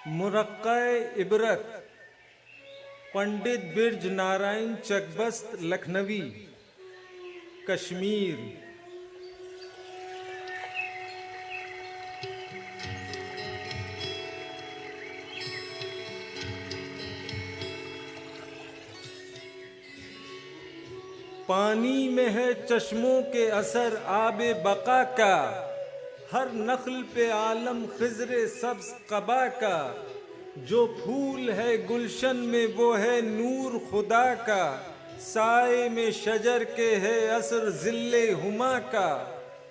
मुरक्क़ए इबरत पंडित बिरज नारायण चकबस्त लखनवी, कश्मीर। पानी में है चश्मों के असर आबे बका का, हर नख्ल पे आलम खिज़रे सब्ज़ क़बा का। जो फूल है गुलशन में वो है नूर खुदा का, साए में शजर के है असर ज़िल्ले हुमा का।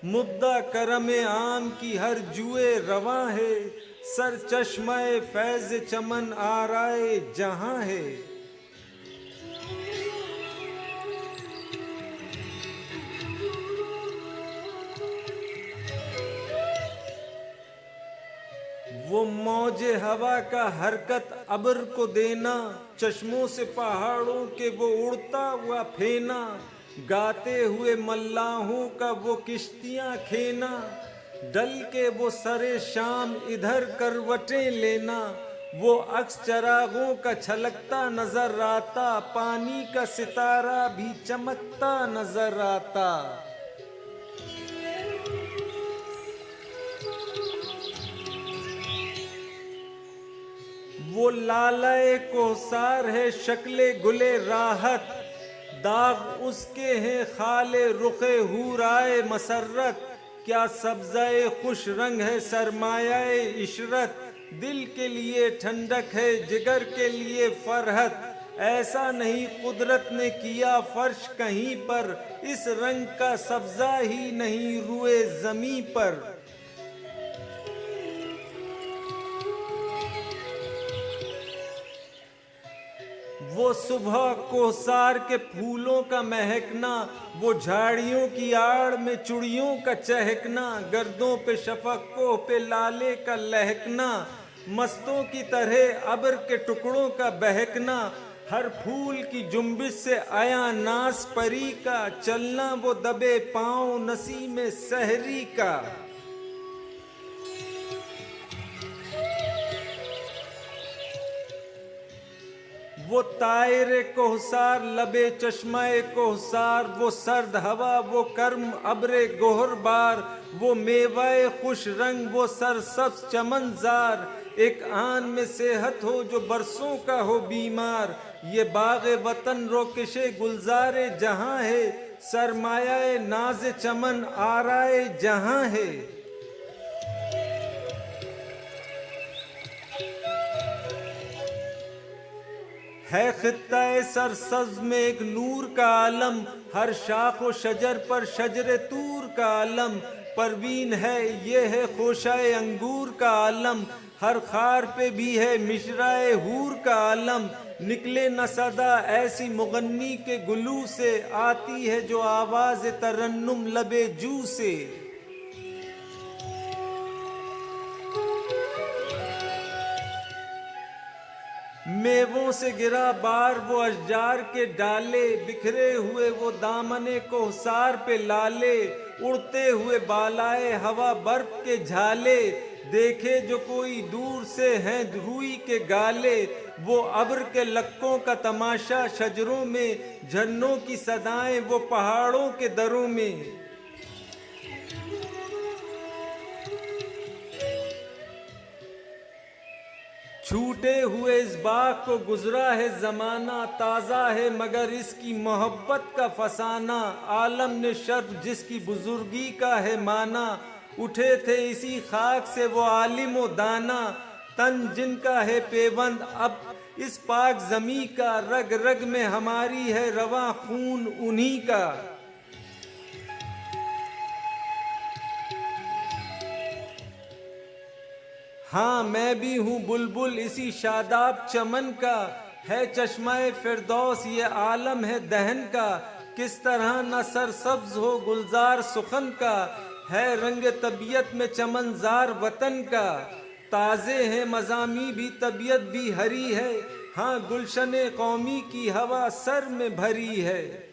मुब्दा करम आम की हर जुए रवां है, सर चश्मे फैज़ चमन आराए जहां है। वो मौजे हवा का हरकत अब्र को देना, चश्मों से पहाड़ों के वो उड़ता हुआ फेना। गाते हुए मल्लाहों का वो किश्तियां खेना, डल के वो सरे शाम इधर करवटें लेना। वो अक्स चरागों का छलकता नजर आता, पानी का सितारा भी चमकता नजर आता। वो लालए कोसार है शक्ले गुले राहत, दाग उसके हैं खाले रुखे हूराए मसरत। क्या सब्ज़े खुश रंग है सरमायाए इशरत, दिल के लिए ठंडक है जिगर के लिए फरहत। ऐसा नहीं कुदरत ने किया फर्श कहीं पर, इस रंग का सब्ज़ा ही नहीं रुए ज़मीं पर। वो सुबह कोसार के फूलों का महकना, वो झाड़ियों की आड़ में चुड़ियों का चहकना। गर्दों पे शफकों पे लाले का लहकना, मस्तों की तरह अब्र के टुकड़ों का बहकना। हर फूल की जुम्बिश से आया नास परी का, चलना वो दबे पाँव नसीम सहरी का। वो तायरे कोहसार लबे चश्मे कोहसार, वो सर्द हवा वो कर्म अब्रे गोहरबार। वो मेवाए खुश रंग वो सरसब्ज चमनजार, एक आन में सेहत हो जो बरसों का हो बीमार। ये बाग़े वतन रोकिशे गुलजारे जहां है, सरमायाए नाज़े चमन आराए जहां है। है खित्ता सरसब्ज़ में एक नूर का आलम, हर शाख व शजर पर शजरे तूर का आलम। परवीन है ये है खोशाए अंगूर का आलम, हर खार पे भी है मिशराए हूर का आलम। निकले न सदा ऐसी मुगन्नी के गुलू से, आती है जो आवाज़ तरन्नुम लबे जू से। मेवों से गिरा बार वो अशजार के डाले, बिखरे हुए वो दामने कोहसार पे लाले। उड़ते हुए बालाए हवा बर्फ के झाले, देखे जो कोई दूर से हैं रूई के गाले। वो अब्र के लक्कों का तमाशा शजरों में, झरनों की सदाएं वो पहाड़ों के दरों में। छूटे हुए इस बाग को गुजरा है जमाना, ताज़ा है मगर इसकी मोहब्बत का फसाना। आलम ने शर्फ जिसकी बुजुर्गी का है माना, उठे थे इसी खाक से वो आलिम व दाना। तन जिनका है पेबंद अब इस पाक ज़मी का, रग रग में हमारी है रवा खून उन्हीं का। हाँ मैं भी हूँ बुलबुल इसी शादाब चमन का, है चश्मे फिरदौस ये आलम है दहन का। किस तरह न सरसब्ज हो गुलजार सुखन का, है रंग तबीयत में चमनजार वतन का। ताज़े हैं मज़ामी भी तबीयत भी हरी है, हाँ गुलशने कौमी की हवा सर में भरी है।